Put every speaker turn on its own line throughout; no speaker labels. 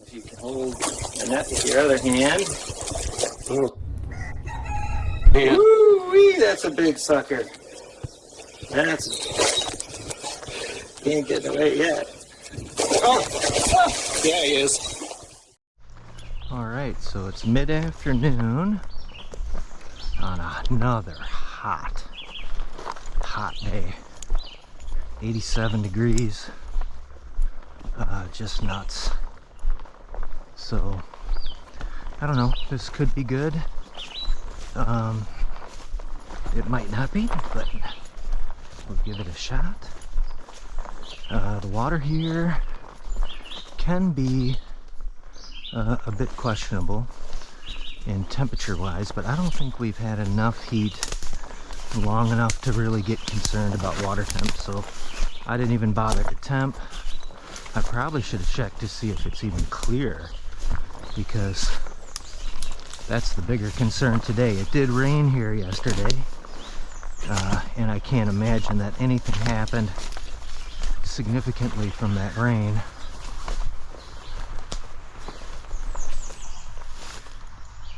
if you can hold the net with your other hand.
Yeah.
Woo-wee, that's a big sucker. Can't get away yet.
Oh, yeah, he is.
Alright, so it's mid-afternoon on another hot day. 87 degrees. Just nuts. So, I don't know, this could be good. It might not be, but we'll give it a shot. The water here can be a bit questionable in temperature-wise, but I don't think we've had enough heat long enough to really get concerned about water temp, so I didn't even bother to temp. I probably should have checked to see if it's even clear, because that's the bigger concern today. It did rain here yesterday, and I can't imagine that anything happened significantly from that rain.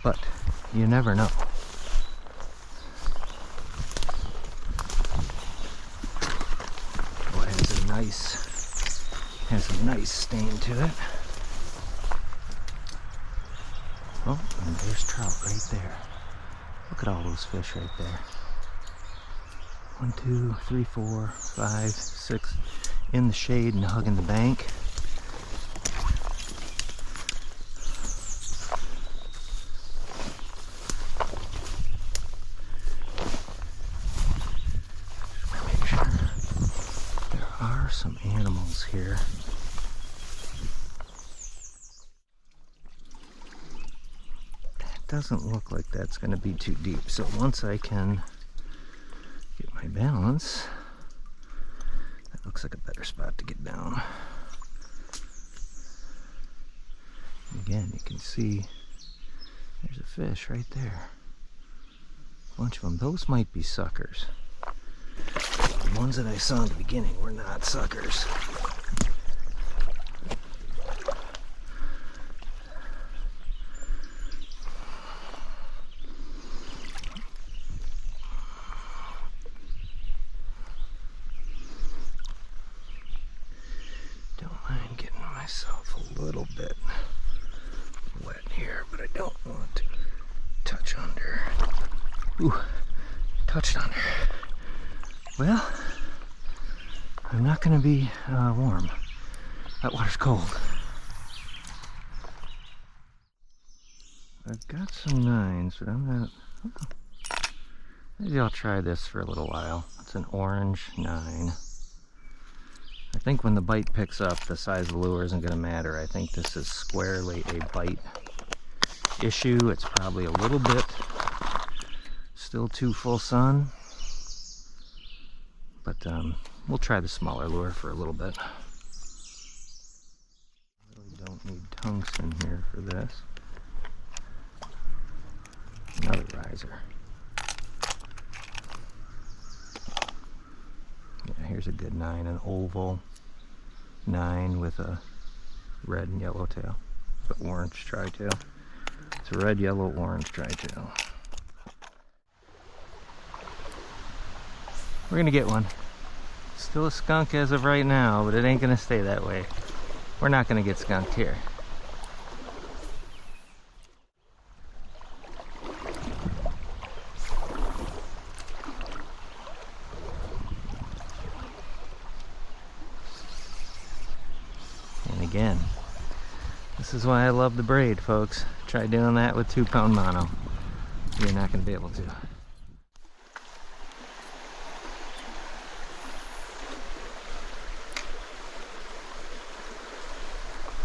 But you never know. Boy, it has a nice stain to it. Oh, and there's trout right there. Look at all those fish right there. 1, 2, 3, 4, 5, 6 in the shade and hugging the bank. Make sure there are some animals here. Doesn't look like that's going to be too deep, so once I can get my balance, that looks like a better spot to get down. Again, you can see there's a fish right there, a bunch of them. Those might be suckers. The ones that I saw in the beginning were not suckers. Myself a little bit wet here, but I don't want to touch under. Ooh, touched under. Well, I'm not going to be warm. That water's cold. I've got some 9s, but I'm not. Oh, maybe I'll try this for a little while. It's an orange 9. I think when the bite picks up, the size of the lure isn't going to matter. I think this is squarely a bite issue. It's probably a little bit still too full sun, but we'll try the smaller lure for a little bit. Really don't need tungsten here for this. Another riser. Yeah, here's a good 9, an oval 9 with a red and yellow tail, the orange tri-tail. It's a red, yellow, orange tri-tail. We're gonna get one. Still a skunk as of right now, but it ain't gonna stay that way. We're not gonna get skunked here. Again, this is why I love the braid, folks. Try doing that with 2-pound mono. You're not going to be able to.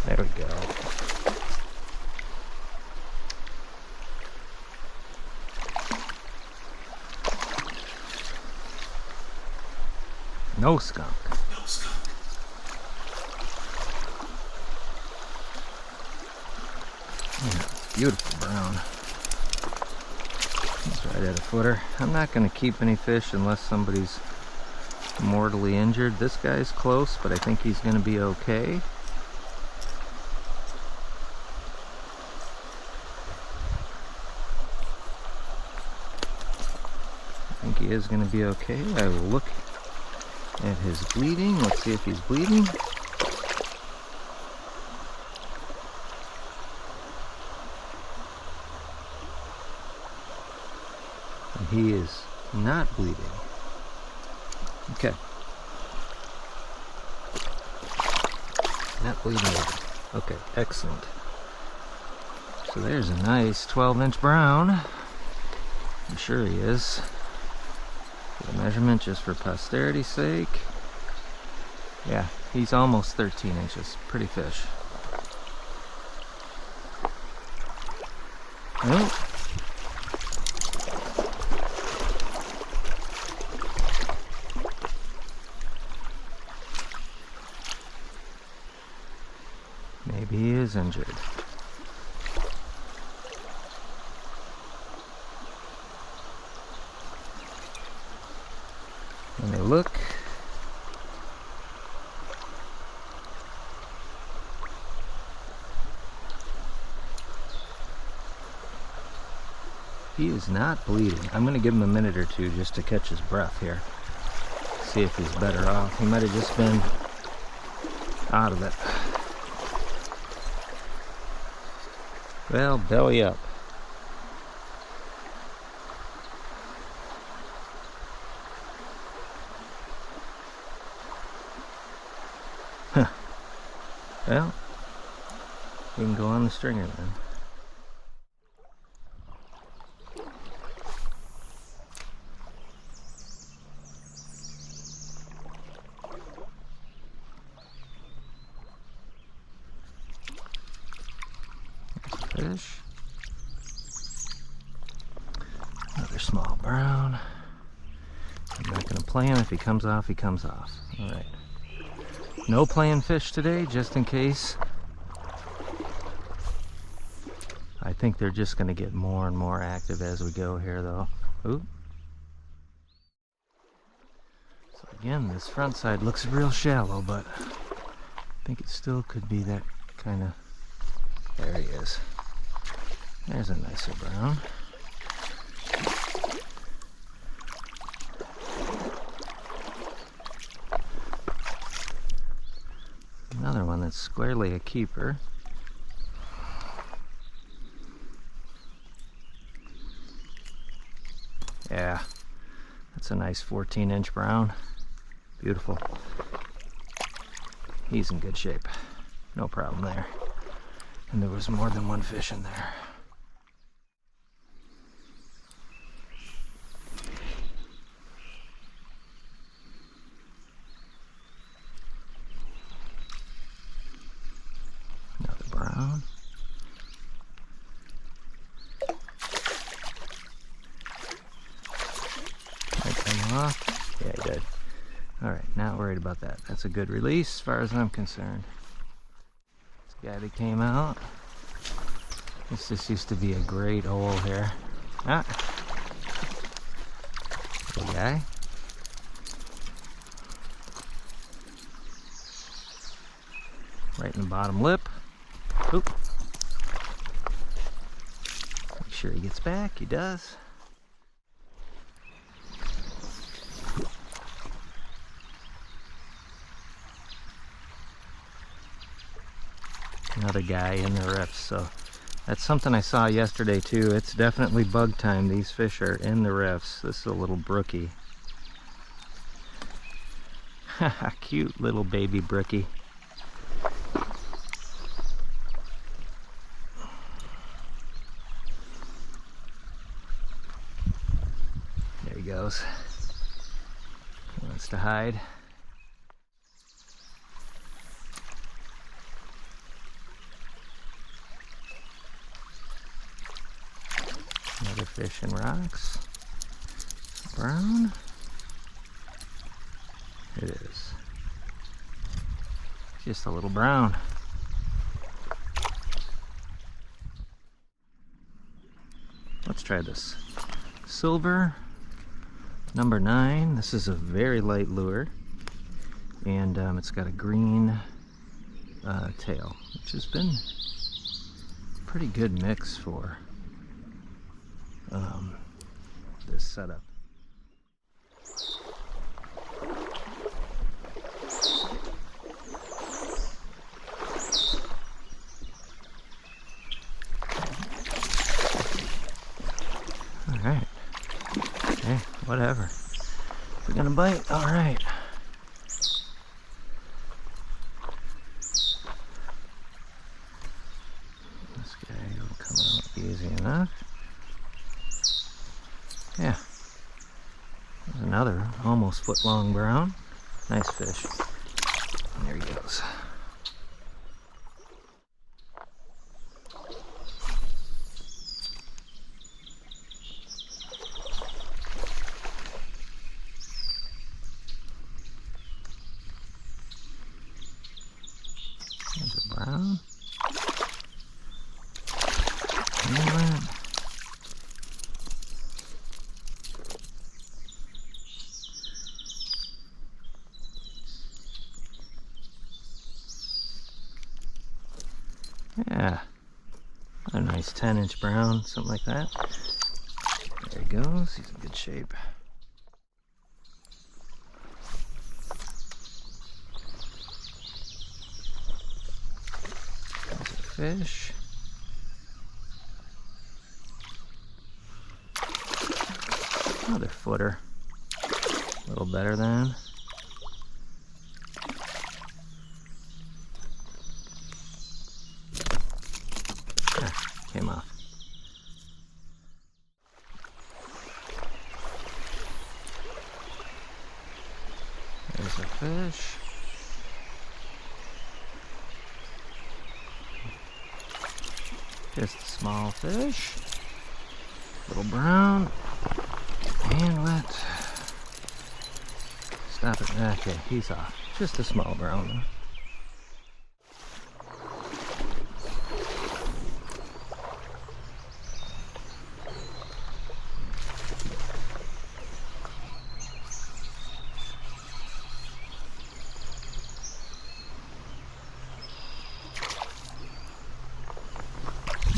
There we go. No skunk.
No skunk.
Yeah, beautiful brown. It's right at a footer. I'm not going to keep any fish unless somebody's mortally injured. This guy's close, but I think he's going to be okay. think he is going to be okay. I will look at his bleeding. Let's see if he's bleeding. And he is not bleeding. Okay. Not bleeding either. Okay, excellent. So there's a nice 12-inch brown. I'm sure he is. Get a measurement just for posterity's sake. Yeah, he's almost 13 inches. Pretty fish. Oh. Maybe he is injured. Let me look. He is not bleeding. I'm going to give him a minute or two just to catch his breath here. See if he's better off. He might have just been out of it. Well, belly up. Huh. Well, we can go on the stringer then. Fish. Another small brown. I'm not going to play him. If he comes off, he comes off. All right. No playing fish today, just in case. I think they're just going to get more and more active as we go here, though. Ooh. So again, this front side looks real shallow, but I think it still could be that kind of... There he is. There's a nicer brown. Another one that's squarely a keeper. Yeah, that's a nice 14-inch brown. Beautiful. He's in good shape. No problem there. And there was more than one fish in there. Another brown. Might come off. Yeah, he did. Alright, not worried about that. That's a good release as far as I'm concerned. This guy that came out. This used to be a great hole here. Ah! Good guy. Right in the bottom lip. Oop. Make sure he gets back. He does. Another guy in the riffs, so that's something I saw yesterday too. It's definitely bug time. These fish are in the riffs. This is a little brookie. Haha, cute little baby brookie. There he goes. He wants to hide. Another fish in rocks. Brown. It is. Just a little brown. Let's try this. Silver, number 9. This is a very light lure. And it's got a green tail, which has been a pretty good mix for this setup. whatever. If we're gonna bite, all right. This guy will come out easy enough. Yeah. There's another almost foot-long brown. Nice fish. And there he goes. There's a brown. Inlet. Yeah, a nice 10-inch brown, something like that. There he goes, he's in good shape. There's a fish. Another footer. A little better than. Came off. There's a fish. Just a small fish. Little brown. And wet. Stop it. Okay, he's off. Just a small brown though.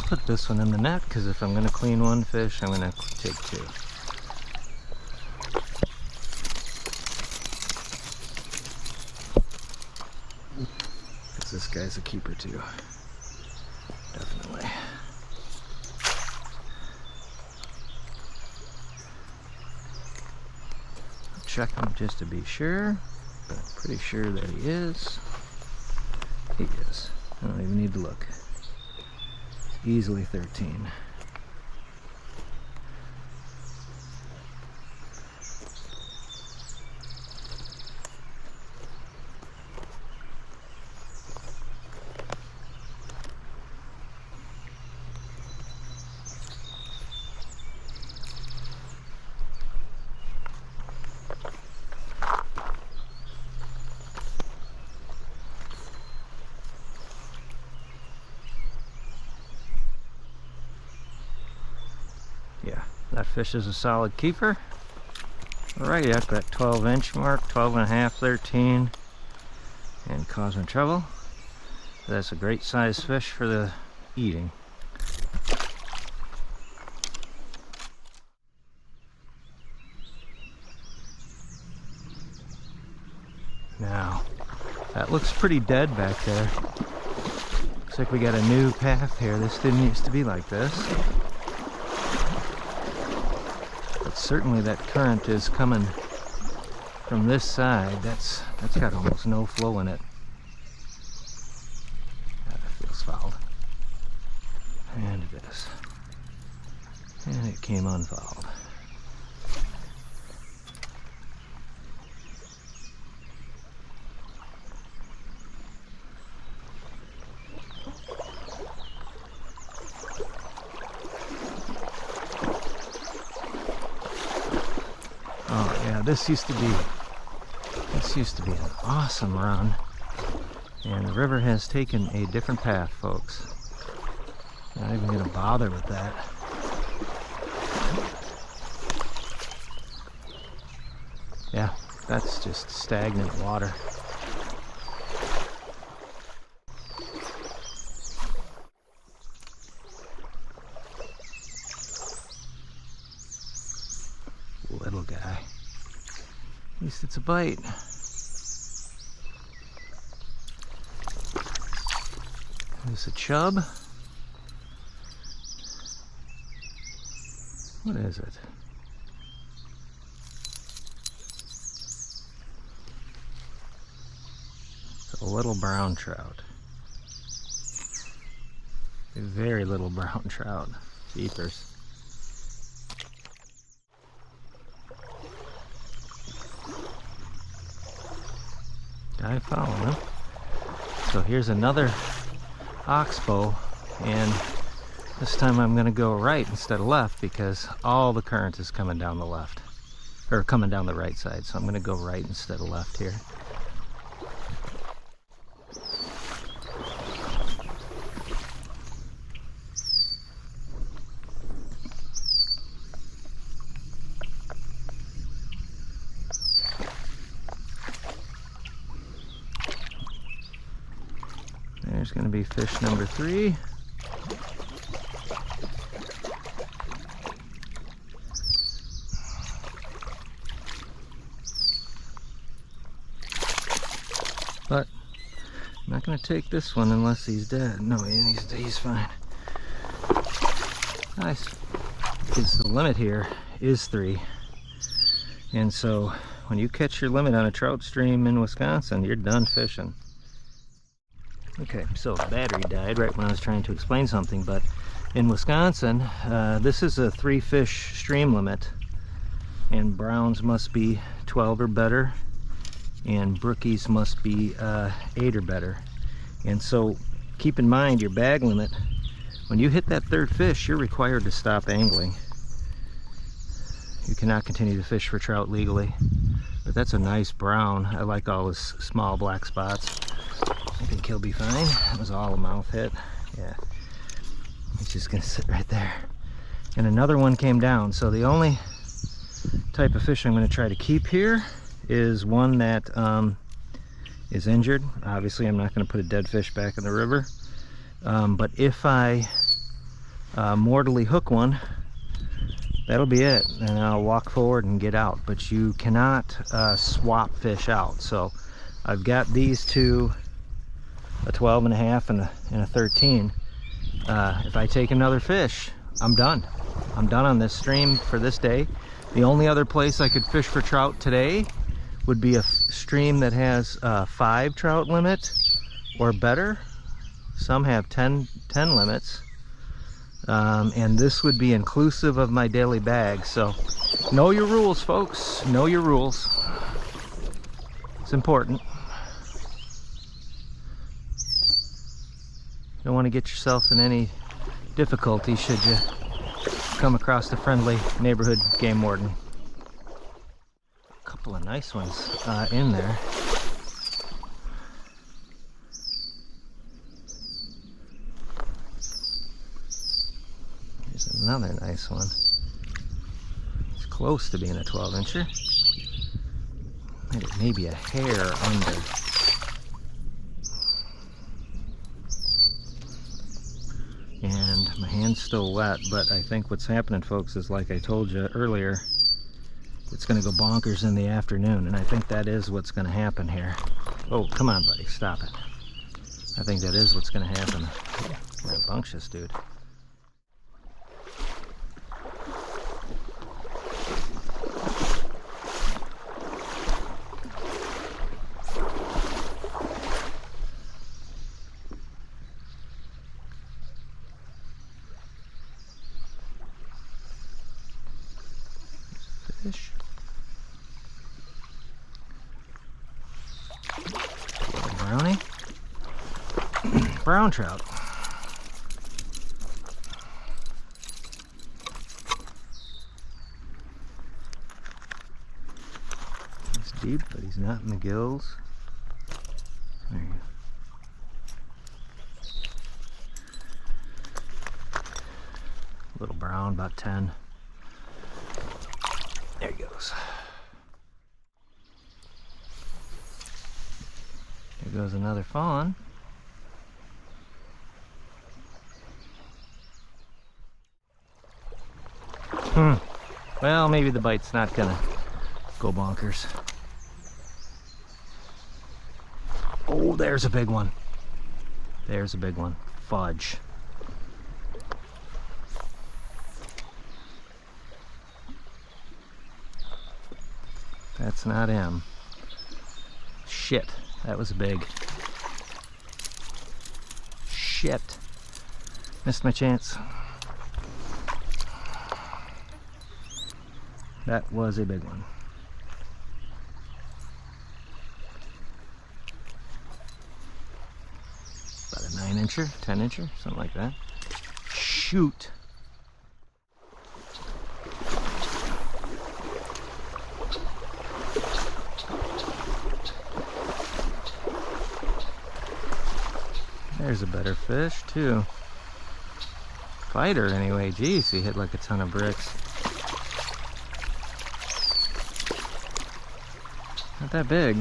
Put this one in the net because if I'm going to clean one fish, I'm going to take two. Because this guy's a keeper too. Definitely. I'll check him just to be sure, but I'm pretty sure that he is. He is. I don't even need to look. Easily 13. Yeah, that fish is a solid keeper. Right at that 12-inch mark, 12 and a half, 13, and causing trouble. That's a great size fish for the eating. Now, that looks pretty dead back there. Looks like we got a new path here. This didn't used to be like this. Certainly that current is coming from this side. That's got almost no flow in it. That feels fouled. And it is. And it came unfouled. Oh yeah, this used to be an awesome run, and the river has taken a different path, folks. Not even gonna bother with that. Yeah, that's just stagnant water. Little guy. At least it's a bite. There's a chub. What is it? little brown trout. A very little brown trout. Jeepers. Guy following him. So here's another oxbow, and this time I'm going to go right instead of left because all the current is coming down the left, or coming down the right side. So I'm going to go right instead of left here. There's going to be fish number 3. But I'm not going to take this one unless he's dead. No, he's fine. Nice. Because the limit here is 3. And so when you catch your limit on a trout stream in Wisconsin, you're done fishing. Okay, so the battery died right when I was trying to explain something, but in Wisconsin, this is a 3 fish stream limit, and browns must be 12 or better, and brookies must be 8 or better. And so keep in mind your bag limit. When you hit that 3rd fish, you're required to stop angling. You cannot continue to fish for trout legally. But that's a nice brown. I like all his small black spots. I think he'll be fine. That was all a mouth hit. Yeah. He's just gonna sit right there. And another one came down. So the only type of fish I'm gonna try to keep here is one that is injured. Obviously, I'm not gonna put a dead fish back in the river. But if I mortally hook one, that'll be it. And I'll walk forward and get out. But you cannot swap fish out. So I've got these two, a 12.5 and a 13. If I take another fish, I'm done. I'm done on this stream for this day. The only other place I could fish for trout today would be a stream that has 5 trout limit or better. Some have 10 limits. And this would be inclusive of my daily bag. So know your rules, folks. Know your rules. It's important. Don't want to get yourself in any difficulty should you come across a friendly neighborhood game warden. A couple of nice ones in there. Here's another nice one. It's close to being a 12-incher. Maybe a hair under. And my hand's still wet, but I think what's happening, folks, is like I told you earlier, it's going to go bonkers in the afternoon, and I think that is what's going to happen here. Oh, come on, buddy, stop it. I think that is what's going to happen. Rambunctious, dude. Fish. Brownie. Brown trout. He's deep, but he's not in the gills. There you go. Little brown, about 10. There he goes. There goes another fawn. Well, maybe the bite's not gonna go bonkers. Oh, there's a big one. There's a big one. Fudge. That's not him. Shit, that was big. shit. Missed my chance. That was a big one. About a 9-incher, 10-incher, something like that. Shoot. There's a better fish too. Fighter anyway. Geez, he hit like a ton of bricks. Not that big.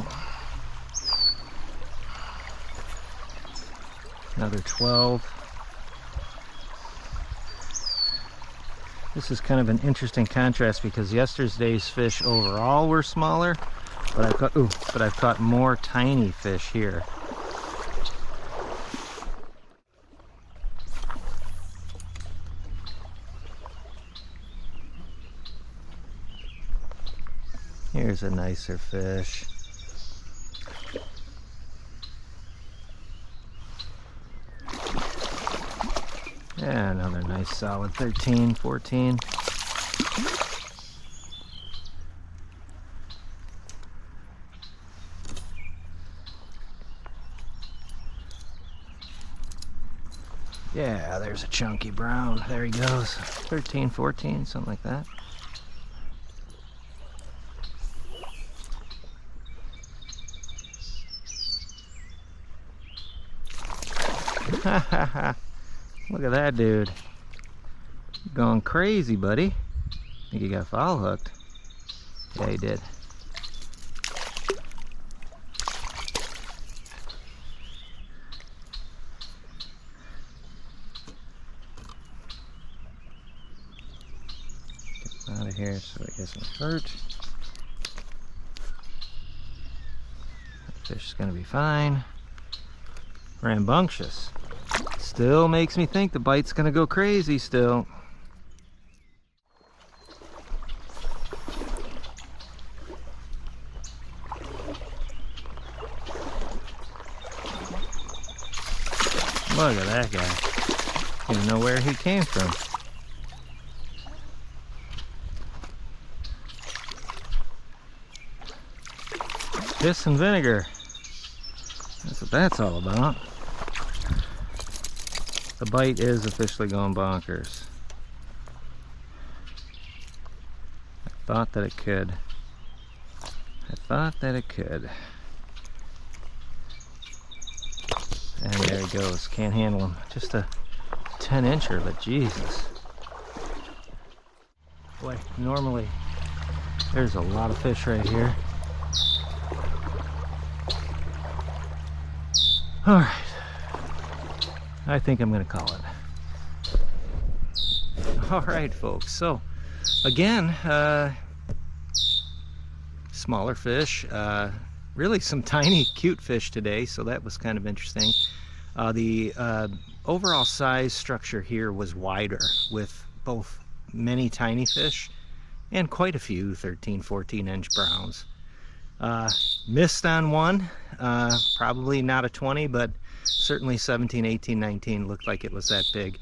Another 12. This is kind of an interesting contrast because yesterday's fish overall were smaller, but I've caught more tiny fish here. Here's a nicer fish. Yeah, another nice solid 13, 14. Yeah, there's a chunky brown. There he goes. 13, 14, something like that. Look at that dude. Going crazy, buddy. Think he got foul hooked. Yeah, he did. Get out of here so it doesn't hurt. That fish is gonna be fine. Rambunctious. Still makes me think the bite's gonna go crazy still. Look at that guy. Don't even know where he came from. Piss and vinegar. That's what that's all about. The bite is officially going bonkers. I thought that it could. I thought that it could. And there he goes. Can't handle him. Just a 10-incher, but Jesus. Boy, normally there's a lot of fish right here. All right. I think I'm gonna call it. All right, folks. So, again, smaller fish. Really some tiny, cute fish today, so that was kind of interesting. The overall size structure here was wider, with both many tiny fish and quite a few 13, 14-inch browns. Missed on one, probably not a 20, but certainly 17, 18, 19 looked like it was that big.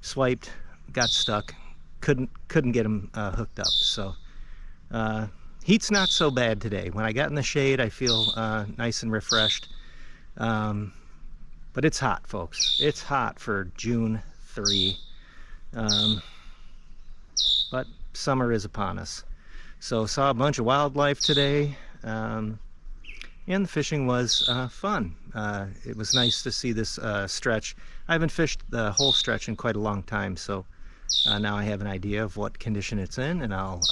Swiped, got stuck, couldn't get him hooked up. So heat's not so bad today. When I got in the shade, I feel nice and refreshed. But it's hot, folks. It's hot for June 3. But summer is upon us. So saw a bunch of wildlife today. And the fishing was fun. It was nice to see this stretch. I haven't fished the whole stretch in quite a long time, so now I have an idea of what condition it's in, and I'll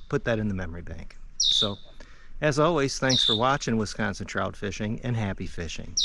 put that in the memory bank. So, as always, thanks for watching Wisconsin Trout Fishing, and happy fishing.